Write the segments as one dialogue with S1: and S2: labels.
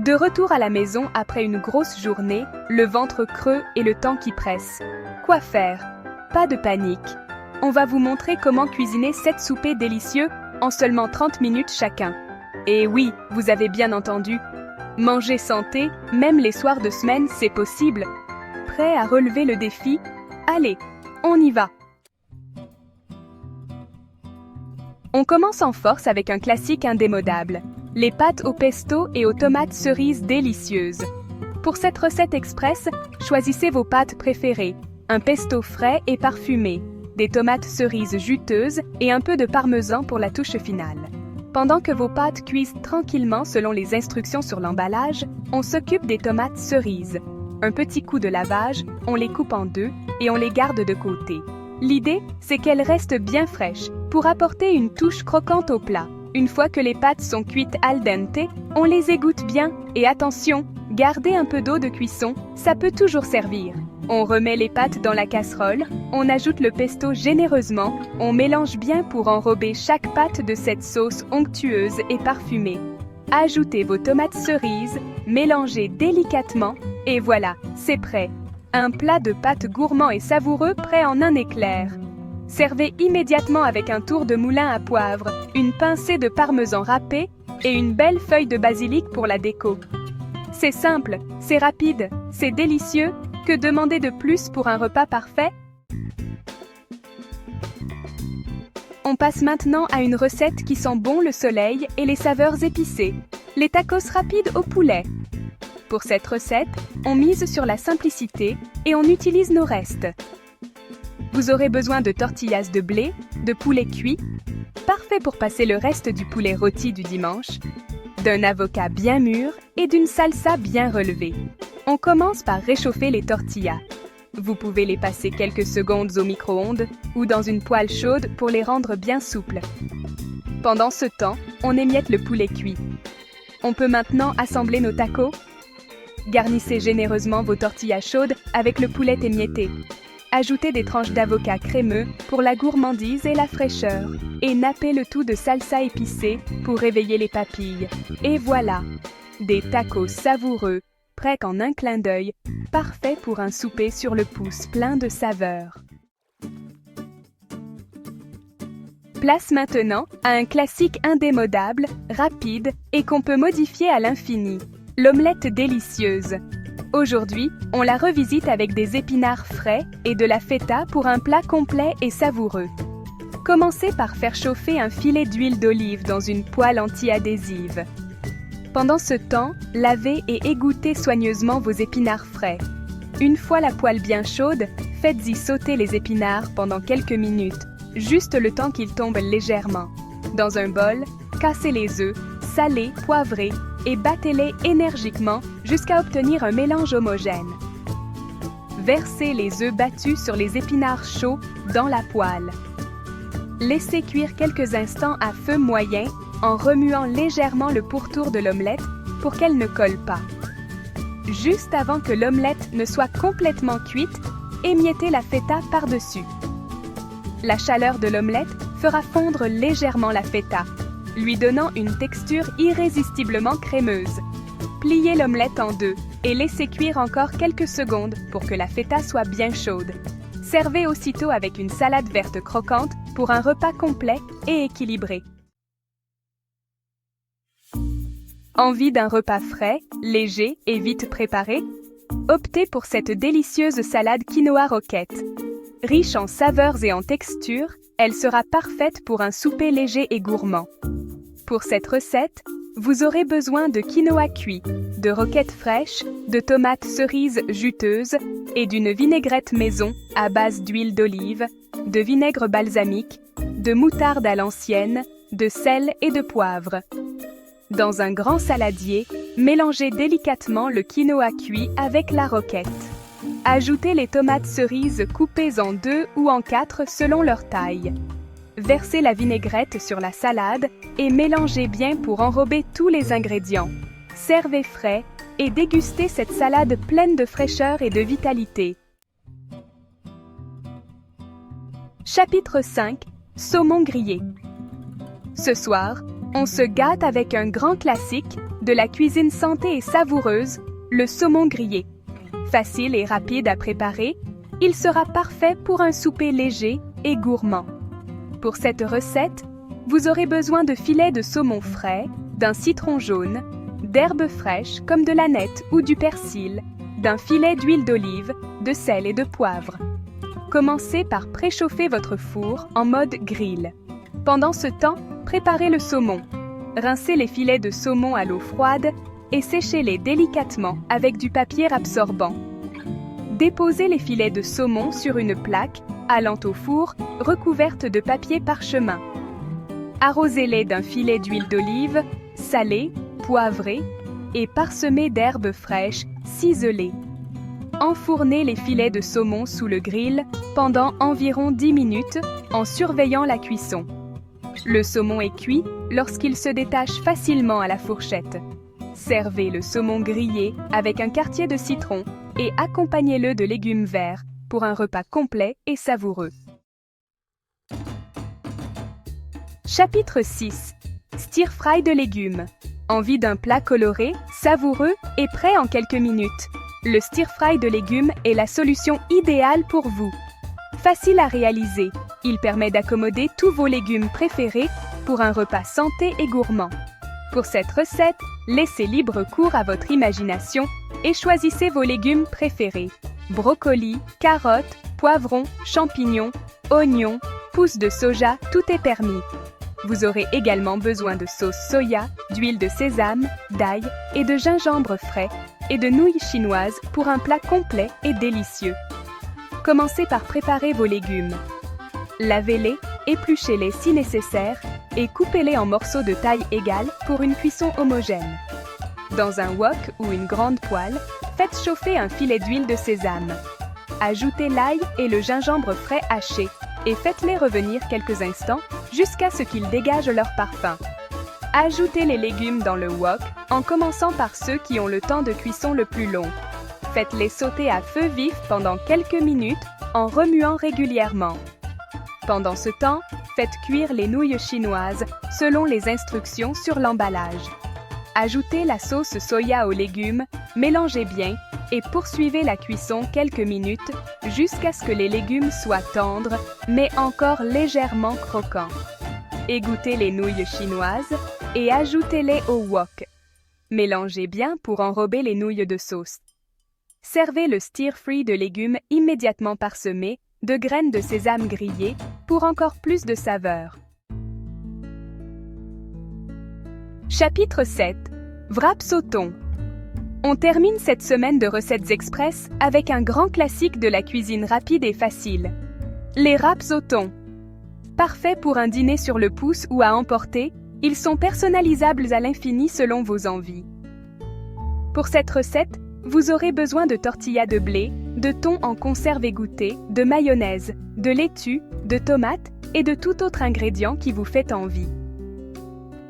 S1: De retour à la maison après une grosse journée, le ventre creux et le temps qui presse. Quoi faire? Pas de panique. On va vous montrer comment cuisiner 7 soupers délicieux en seulement 30 minutes chacun. Et oui, vous avez bien entendu. Manger santé, même les soirs de semaine, c'est possible. Prêt à relever le défi? Allez, on y va! On commence en force avec un classique indémodable, les pâtes au pesto et aux tomates cerises délicieuses. Pour cette recette express, choisissez vos pâtes préférées, un pesto frais et parfumé, des tomates cerises juteuses et un peu de parmesan pour la touche finale. Pendant que vos pâtes cuisent tranquillement selon les instructions sur l'emballage, on s'occupe des tomates cerises. Un petit coup de lavage, on les coupe en deux et on les garde de côté. L'idée, c'est qu'elles restent bien fraîches pour apporter une touche croquante au plat. Une fois que les pâtes sont cuites al dente, on les égoutte bien et attention, gardez un peu d'eau de cuisson, ça peut toujours servir. On remet les pâtes dans la casserole, on ajoute le pesto généreusement, on mélange bien pour enrober chaque pâte de cette sauce onctueuse et parfumée. Ajoutez vos tomates cerises, mélangez délicatement et voilà, c'est prêt. Un plat de pâtes gourmand et savoureux prêt en un éclair. Servez immédiatement avec un tour de moulin à poivre, une pincée de parmesan râpé et une belle feuille de basilic pour la déco. C'est simple, c'est rapide, c'est délicieux. Que demander de plus pour un repas parfait? On passe maintenant à une recette qui sent bon le soleil et les saveurs épicées, les tacos rapides au poulet. Pour cette recette, on mise sur la simplicité et on utilise nos restes. Vous aurez besoin de tortillas de blé, de poulet cuit, parfait pour passer le reste du poulet rôti du dimanche, d'un avocat bien mûr et d'une salsa bien relevée. On commence par réchauffer les tortillas. Vous pouvez les passer quelques secondes au micro-ondes ou dans une poêle chaude pour les rendre bien souples. Pendant ce temps, on émiette le poulet cuit. On peut maintenant assembler nos tacos. Garnissez généreusement vos tortillas chaudes avec le poulet émietté. Ajoutez des tranches d'avocat crémeux pour la gourmandise et la fraîcheur. Et nappez le tout de salsa épicée pour réveiller les papilles. Et voilà, des tacos savoureux, prêts qu'en un clin d'œil, parfait pour un souper sur le pouce plein de saveurs. Place maintenant à un classique indémodable, rapide et qu'on peut modifier à l'infini, l'omelette délicieuse. Aujourd'hui, on la revisite avec des épinards frais et de la feta pour un plat complet et savoureux. Commencez par faire chauffer un filet d'huile d'olive dans une poêle anti-adhésive. Pendant ce temps, lavez et égouttez soigneusement vos épinards frais. Une fois la poêle bien chaude, faites-y sauter les épinards pendant quelques minutes, juste le temps qu'ils tombent légèrement. Dans un bol, cassez les œufs, salez, poivrez et battez-les énergiquement jusqu'à obtenir un mélange homogène. Versez les œufs battus sur les épinards chauds dans la poêle. Laissez cuire quelques instants à feu moyen en remuant légèrement le pourtour de l'omelette pour qu'elle ne colle pas. Juste avant que l'omelette ne soit complètement cuite, émiettez la feta par-dessus. La chaleur de l'omelette fera fondre légèrement la feta, lui donnant une texture irrésistiblement crémeuse. Pliez l'omelette en deux et laissez cuire encore quelques secondes pour que la feta soit bien chaude. Servez aussitôt avec une salade verte croquante pour un repas complet et équilibré. Envie d'un repas frais, léger et vite préparé? Optez pour cette délicieuse salade quinoa roquette. Riche en saveurs et en textures, elle sera parfaite pour un souper léger et gourmand. Pour cette recette, vous aurez besoin de quinoa cuit, de roquettes fraîches, de tomates cerises juteuses et d'une vinaigrette maison à base d'huile d'olive, de vinaigre balsamique, de moutarde à l'ancienne, de sel et de poivre. Dans un grand saladier, mélangez délicatement le quinoa cuit avec la roquette. Ajoutez les tomates cerises coupées en 2 ou en 4 selon leur taille. Versez la vinaigrette sur la salade et mélangez bien pour enrober tous les ingrédients. Servez frais et dégustez cette salade pleine de fraîcheur et de vitalité. Chapitre 5. Saumon grillé. Ce soir, On se gâte avec un grand classique de la cuisine santé et savoureuse, le saumon grillé. Facile et rapide à préparer, il sera parfait pour un souper léger et gourmand. Pour cette recette, vous aurez besoin de filets de saumon frais, d'un citron jaune, d'herbes fraîches comme de l'aneth ou du persil, d'un filet d'huile d'olive, de sel et de poivre. Commencez par préchauffer votre four en mode grill. Pendant ce temps, préparez le saumon. Rincez les filets de saumon à l'eau froide et séchez-les délicatement avec du papier absorbant. Déposez les filets de saumon sur une plaque, allant au four, recouverte de papier parchemin. Arrosez-les d'un filet d'huile d'olive, salée, poivrée et parsemée d'herbes fraîches ciselées. Enfournez les filets de saumon sous le grill pendant environ 10 minutes en surveillant la cuisson. Le saumon est cuit lorsqu'il se détache facilement à la fourchette. Servez le saumon grillé avec un quartier de citron et accompagnez-le de légumes verts pour un repas complet et savoureux. Chapitre 6. Stir-fry de légumes. Envie d'un plat coloré, savoureux et prêt en quelques minutes? Le stir-fry de légumes est la solution idéale pour vous. Facile à réaliser, il permet d'accommoder tous vos légumes préférés pour un repas santé et gourmand. Pour cette recette, laissez libre cours à votre imagination et choisissez vos légumes préférés. Brocolis, carottes, poivrons, champignons, oignons, pousses de soja, tout est permis. Vous aurez également besoin de sauce soya, d'huile de sésame, d'ail et de gingembre frais et de nouilles chinoises pour un plat complet et délicieux. Commencez par préparer vos légumes. Lavez-les, épluchez-les si nécessaire et coupez-les en morceaux de taille égale pour une cuisson homogène. Dans un wok ou une grande poêle, faites chauffer un filet d'huile de sésame. Ajoutez l'ail et le gingembre frais haché et faites-les revenir quelques instants jusqu'à ce qu'ils dégagent leur parfum. Ajoutez les légumes dans le wok en commençant par ceux qui ont le temps de cuisson le plus long. Faites-les sauter à feu vif pendant quelques minutes en remuant régulièrement. Pendant ce temps, faites cuire les nouilles chinoises selon les instructions sur l'emballage. Ajoutez la sauce soya aux légumes, mélangez bien et poursuivez la cuisson quelques minutes jusqu'à ce que les légumes soient tendres mais encore légèrement croquants. Égouttez les nouilles chinoises et ajoutez-les au wok. Mélangez bien pour enrober les nouilles de sauce. Servez le stir-fry de légumes immédiatement parsemé de graines de sésame grillées pour encore plus de saveur. Chapitre 7. Wraps au thon. On termine cette semaine de recettes express avec un grand classique de la cuisine rapide et facile. Les wraps au thon. Parfaits pour un dîner sur le pouce ou à emporter, ils sont personnalisables à l'infini selon vos envies. Pour cette recette, vous aurez besoin de tortillas de blé, de thon en conserve égouttée, de mayonnaise, de laitue, de tomates et de tout autre ingrédient qui vous fait envie.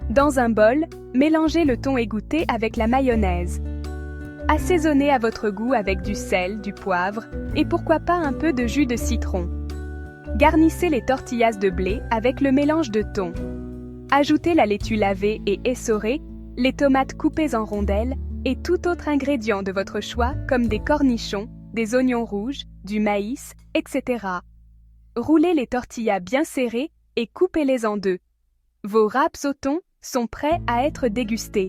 S1: Dans un bol, mélangez le thon égoutté avec la mayonnaise. Assaisonnez à votre goût avec du sel, du poivre et pourquoi pas un peu de jus de citron. Garnissez les tortillas de blé avec le mélange de thon. Ajoutez la laitue lavée et essorée, les tomates coupées en rondelles et tout autre ingrédient de votre choix comme des cornichons, des oignons rouges, du maïs, etc. Roulez les tortillas bien serrées et coupez-les en deux. Vos wraps au thon sont prêts à être dégustés.